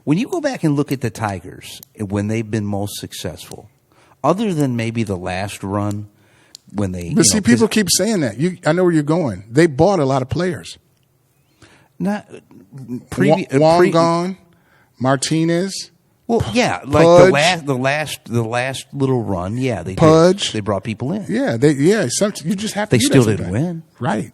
when you go back and look at the Tigers when they've been most successful, other than maybe the last run when they. But see, people keep saying that. I know where you're going. They bought a lot of players. Not Wong gone, Martinez. Well, yeah, like Pudge, the last little run. Yeah, they Pudge. did. They brought people in. Yeah, you just have to. They still didn't win, right?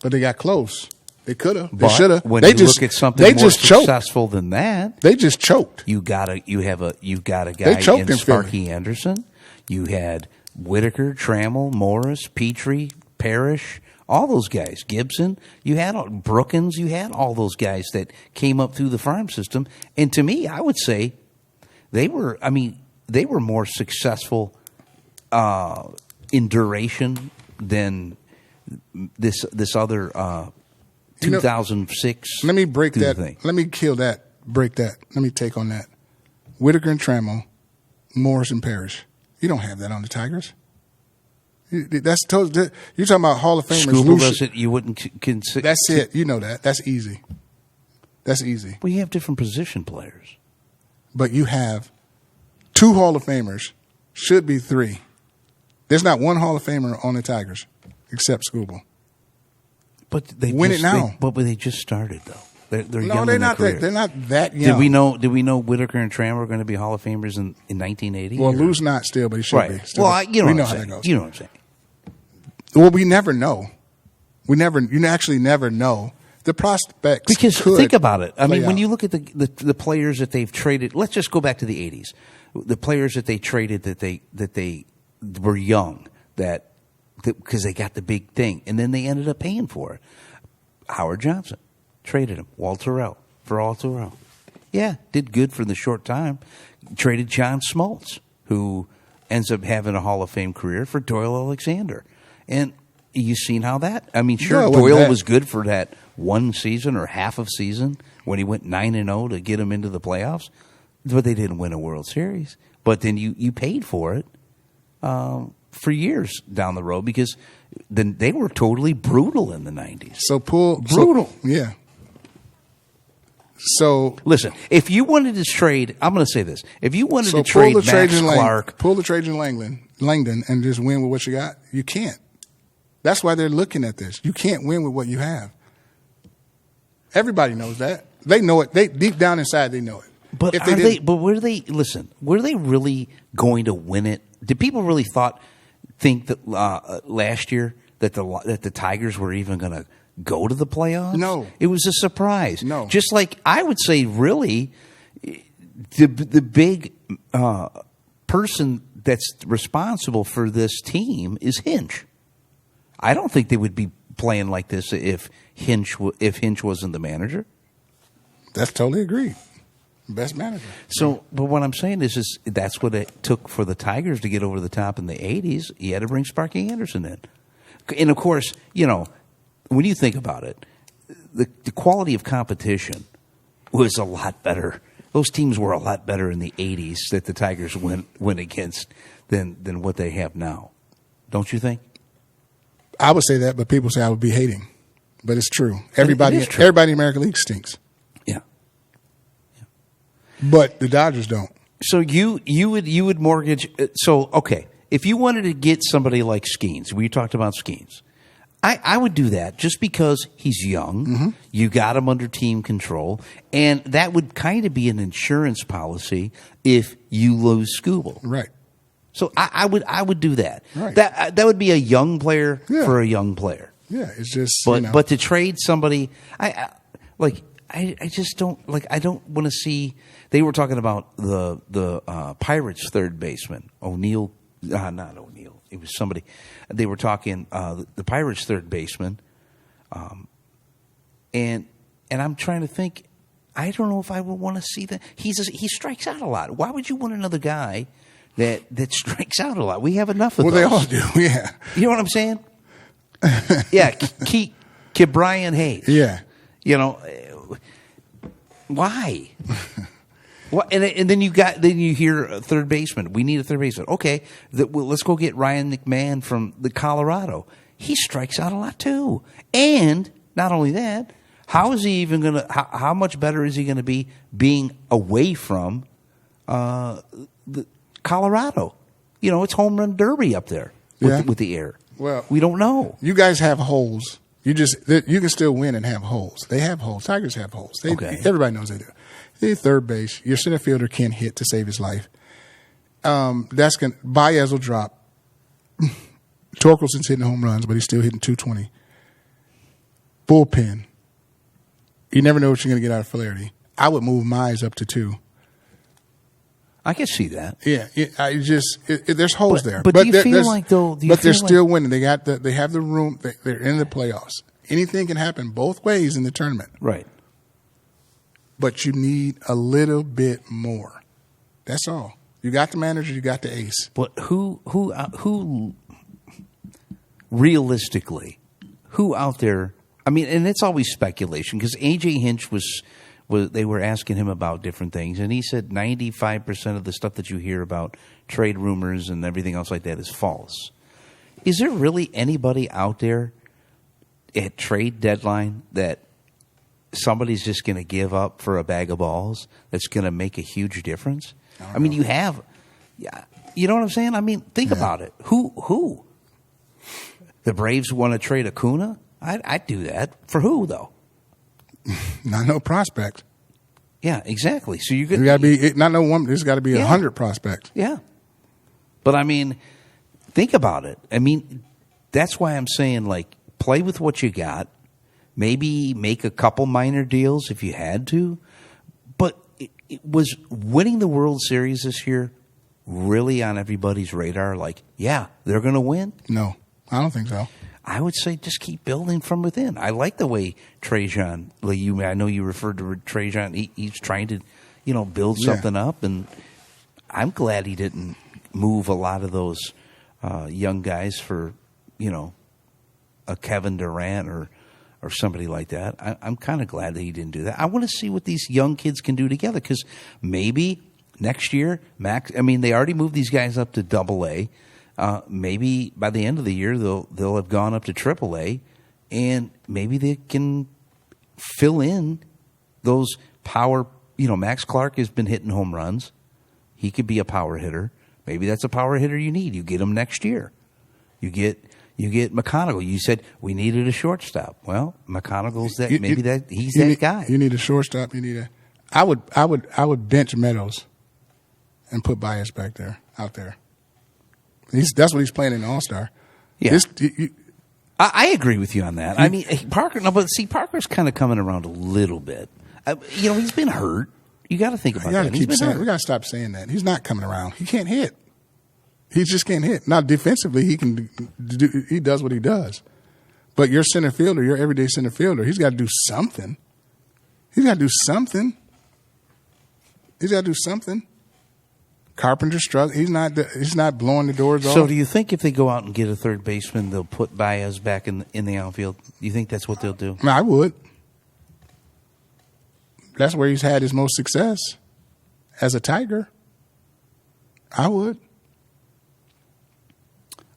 But they got close. They could have. They But should have. When They you just look at something they more just choked. successful than that, They just choked. you got a guy They choked in in Sparky Anderson. You had Whitaker, Trammell, Morris, Petrie, Parrish, all those guys. Gibson. You had Brookins. You had all those guys that came up through the farm system. And to me, I would say they were more successful in duration than this other 2006. Let me break that. thing. Let me kill that. Break that. Let me take on that. Whitaker and Trammell, Morris and Parrish. You don't have that on the Tigers. That's totally. You're talking about Hall of Famers. Skubal does it. You wouldn't consider. That's it. You know that. That's easy. That's easy. Well, you have different position players. But you have 2 Hall of Famers. Should be 3. There's not one Hall of Famer on the Tigers except Skubal. But they Win it now. But they just started though. They're No, young they're in their not. career. They're not that young. Did we know Whitaker and Trammell were going to be Hall of Famers in 1980? Well, Lou's not still, but he should be. Right. Still, Well, you know we what know I'm how saying. that goes. You know what I'm saying. Well, we never know. You actually never know. The prospects Because could think about it. I mean, play when out. you look at the players that they've traded, let's just go back to the 80s. The players that they traded that they were young because they got the big thing, and then they ended up paying for it. Howard Johnson traded him. Walt Terrell. Yeah, did good for the short time. Traded John Smoltz, who ends up having a Hall of Fame career, for Doyle Alexander. And you've seen how that. I mean, sure, No, Doyle was good for that one season or half of season when he went 9-0 to get him into the playoffs, but they didn't win a World Series. But then you paid for it for years down the road because then they were totally brutal in the 90s. So brutal. Yeah. So listen, if you wanted to trade, I'm going to say this: if you wanted to pull trade the Max Clark, pull the Trajan Langdon, and just win with what you got, you can't. That's why they're looking at this. You can't win with what you have. Everybody knows that. They know it. They deep down inside, they know it. But were they really going to win it? Did people really think that last year that the Tigers were even going to go to the playoffs? No. It was a surprise. No. Just like I would say, really, the big person that's responsible for this team is Hinch. I don't think they would be playing like this if Hinch wasn't the manager. That's totally agreed. Best manager. So, but what I'm saying is that's what it took for the Tigers to get over the top in the 80s. You had to bring Sparky Anderson in. And, of course, when you think about it, the quality of competition was a lot better. Those teams were a lot better in the 80s that the Tigers went against than what they have now. Don't you think? I would say that, but people say I would be hating. But it's true. Everybody in the American League stinks. Yeah. But the Dodgers don't. So you would mortgage. So okay, if you wanted to get somebody like Skeens, we talked about Skeens. I would do that just because he's young. Mm-hmm. You got him under team control, and that would kind of be an insurance policy if you lose Skubal. Right. So I would do that. Right. That would be a young player for a young player. Yeah, it's just. But to trade somebody, I just don't like. I don't want to see. They were talking about the Pirates third baseman O'Neill, not O'Neill. It was somebody. They were talking the Pirates third baseman, and I'm trying to think. I don't know if I would want to see that. He strikes out a lot. Why would you want another guy that strikes out a lot? We have enough of those. Well, they all do. Yeah. You know what I'm saying? Yeah, Brian Hayes. Yeah. Why? Well, and then you hear a third baseman. We need a third baseman. Okay, let's go get Ryan McMahon from the Colorado. He strikes out a lot too. And not only that, How is he even going to? How much better is he going to be being away from Colorado? It's home run derby up there with the air. Well, we don't know. You guys have holes. You can still win and have holes. They have holes. Tigers have holes. Everybody knows they do. They're third base. Your center fielder can't hit to save his life. Baez will drop. Torkelson's hitting home runs, but he's still hitting 220. Bullpen. You never know what you're going to get out of Flaherty. I would move Mize up to 2. I can see that. Yeah, there's holes there. But do you feel like though? But they're still winning. They have the room. They're in the playoffs. Anything can happen both ways in the tournament. Right. But you need a little bit more. That's all. You got the manager. You got the ace. But who realistically, who out there? I mean, and it's always speculation because A.J. Hinch they were asking him about different things, and he said 95% of the stuff that you hear about trade rumors and everything else like that is false. Is there really anybody out there at trade deadline that somebody's just going to give up for a bag of balls that's going to make a huge difference? I mean, you have, you know what I'm saying? I mean, think about it. Who? The Braves want to trade Acuna? I'd do that. For who, though? Not no prospect. Yeah, exactly. So you got to be not no one. There's got to be 100 prospects. Yeah, but I mean, think about it. I mean, that's why I'm saying like play with what you got. Maybe make a couple minor deals if you had to. But it was winning the World Series this year really on everybody's radar. Like, yeah, they're going to win. No, I don't think so. I would say just keep building from within. I like the way Trajan, I know you referred to Trajan, he's trying to, build something up, and I'm glad he didn't move a lot of those young guys for, a Kevin Durant or somebody like that. I'm kind of glad that he didn't do that. I want to see what these young kids can do together because maybe next year, they already moved these guys up to AA. Maybe by the end of the year they'll have gone up to AAA, and maybe they can fill in those power. Max Clark has been hitting home runs. He could be a power hitter. Maybe that's a power hitter you need. You get him next year. You get McGonigle. You said we needed a shortstop. Well, McGonigle's that. He's that guy. You need a shortstop. You need a. I would bench Meadows, and put Baez back there out there. That's what he's playing in the All-Star. Yeah. I agree with you on that. I mean, Parker, Parker's kind of coming around a little bit. He's been hurt. You got to think about that. We got to stop saying that. He's not coming around. He can't hit. He just can't hit. Now, defensively, he does what he does. But your center fielder, your everyday center fielder, he's got to do something. Carpenter struck. He's not blowing the doors off. So, do you think if they go out and get a third baseman, they'll put Baez back in the outfield? Do you think that's what they'll do? I would. That's where he's had his most success as a Tiger. I would.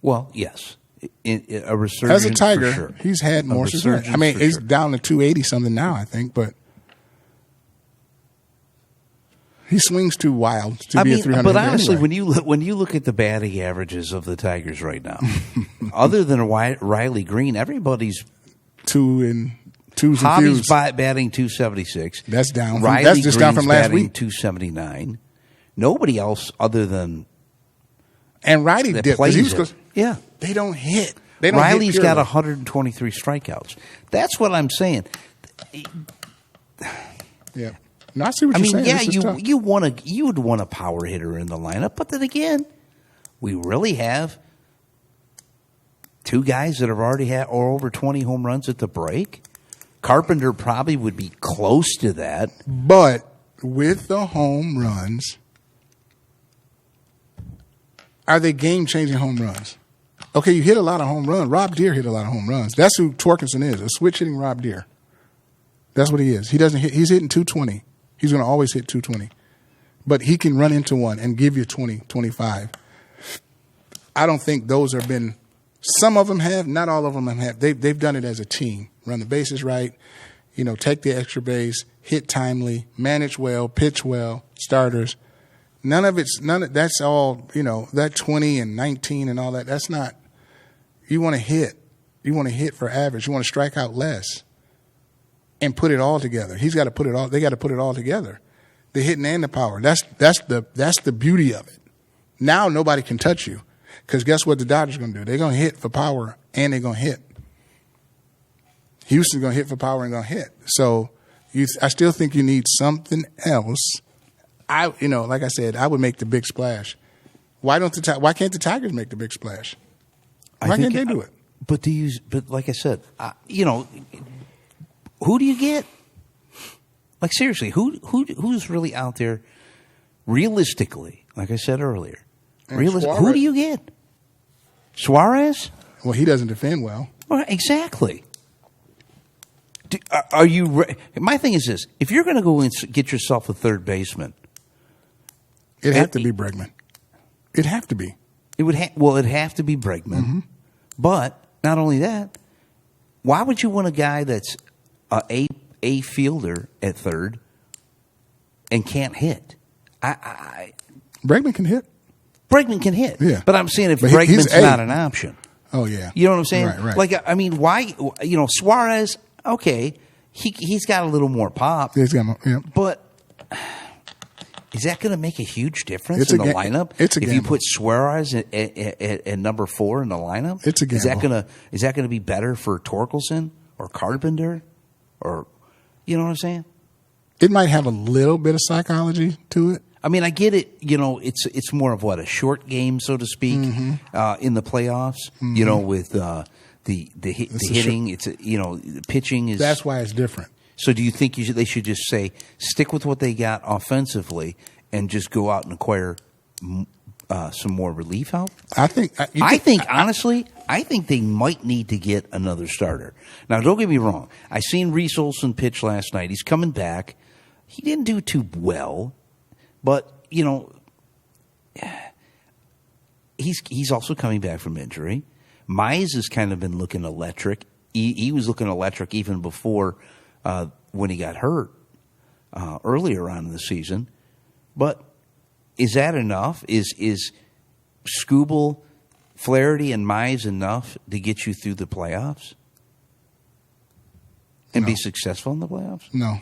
Well, yes, a resurgence as a Tiger. For sure. He's had more success. I mean, he's down to 280 something now, I think, but. He swings too wild to be a 300. But honestly, anyway. when you look at the batting averages of the Tigers right now, other than Riley Green, everybody's Hobby's batting 276. That's down. That's just down from last week. 279. Nobody else other than Riley dipped. Yeah, they don't hit. Riley's got 123 strikeouts. That's what I'm saying. Yeah. No, I see what you're saying. You would want a power hitter in the lineup, but then again, we really have two guys that have already had over 20 home runs at the break. Carpenter probably would be close to that. But with the home runs, are they game-changing home runs? Okay, you hit a lot of home runs. Rob Deere hit a lot of home runs. That's who Torkelson is, a switch-hitting Rob Deere. That's what he is. He doesn't hit. He's hitting 220. He's going to always hit 220. But he can run into one and give you 20, 25. I don't think those have been – some of them have, not all of them have. They've done it as a team. Run the bases right, take the extra base, hit timely, manage well, pitch well, starters. That's all, that 20 and 19 and all that. That's not, you want to hit. You want to hit for average. You want to strike out less and put it all together. They got to put it all together. The hitting and the power. That's the beauty of it. Now nobody can touch you because guess what the Dodgers are going to do? They're going to hit for power and they're going to hit. Houston's going to hit for power and going to hit. So I still think you need something else. Like I said, I would make the big splash. Why can't the Tigers make the big splash? Why can't they do it? But like I said, who do you get? Like seriously, who's really out there realistically? Like I said earlier, who do you get? Suarez? Well, he doesn't defend well. Well, exactly. Are you? My thing is this: if you're going to go and get yourself a third baseman, it'd have to be Bregman. It'd have to be. It'd have to be Bregman. Mm-hmm. But not only that, why would you want a guy that's a fielder at third and can't hit? Bregman can hit. Bregman can hit. Yeah. But I'm saying if Bregman's not an option. Oh, yeah. You know what I'm saying? Right. Like, I mean, why? Suarez, okay, he's got a little more pop. He's got more, yeah. But is that going to make a huge difference in the lineup? It's a gamble. If you put Suarez at number 4 in the lineup, it's a gamble. Is that going to be better for Torkelson or Carpenter, or you know what I'm saying? It might have a little bit of psychology to it. I mean, I get it. It's more of a short game, so to speak, in the playoffs. Mm-hmm. With the hitting, the pitching is. That's why it's different. So, do you think they should just say stick with what they got offensively and just go out and acquire some more relief help? Honestly, I think they might need to get another starter. Now, don't get me wrong. I seen Reese Olson pitch last night. He's coming back. He didn't do too well. But, he's also coming back from injury. Mize has kind of been looking electric. He was looking electric even before when he got hurt earlier on in the season. But is that enough? Is Skubal, Flaherty, and Mize enough to get you through the playoffs? And be successful in the playoffs? No.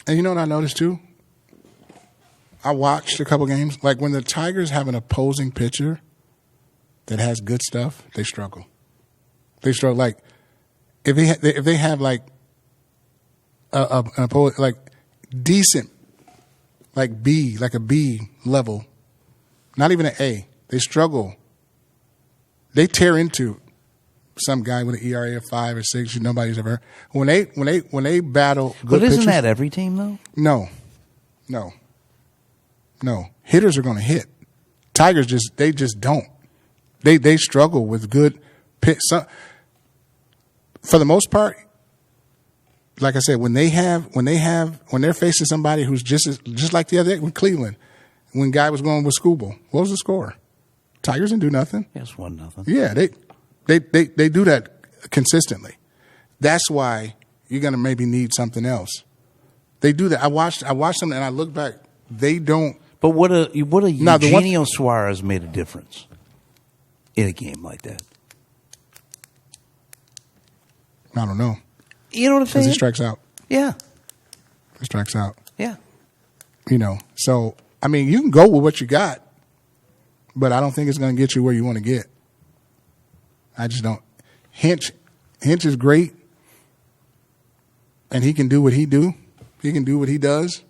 And you know what I noticed too? I watched a couple games. Like when the Tigers have an opposing pitcher that has good stuff, they struggle. They struggle. Like if they have like an opposing, like decent, like a B level, not even an A. They struggle. They tear into some guy with an ERA of 5 or 6 nobody's ever heard. When they battle good but isn't pitchers, that every team though? No. Hitters are going to hit. Tigers just don't. They struggle with good pitch. For the most part, like I said, when they're facing somebody who's just like the other day with Cleveland, when guy was going with Skubal, what was the score? Tigers didn't do nothing. Yes, 1-0. Yeah, they do that consistently. That's why you're going to maybe need something else. They do that. I watched them and I look back. They don't. But what a Eugenio Suarez made a difference in a game like that. I don't know. You know what I'm saying? Because he strikes out. Yeah. He strikes out. Yeah. So, I mean, you can go with what you got, but I don't think it's going to get you where you want to get. I just don't. Hinch is great, and he can do what he do. He can do what he does.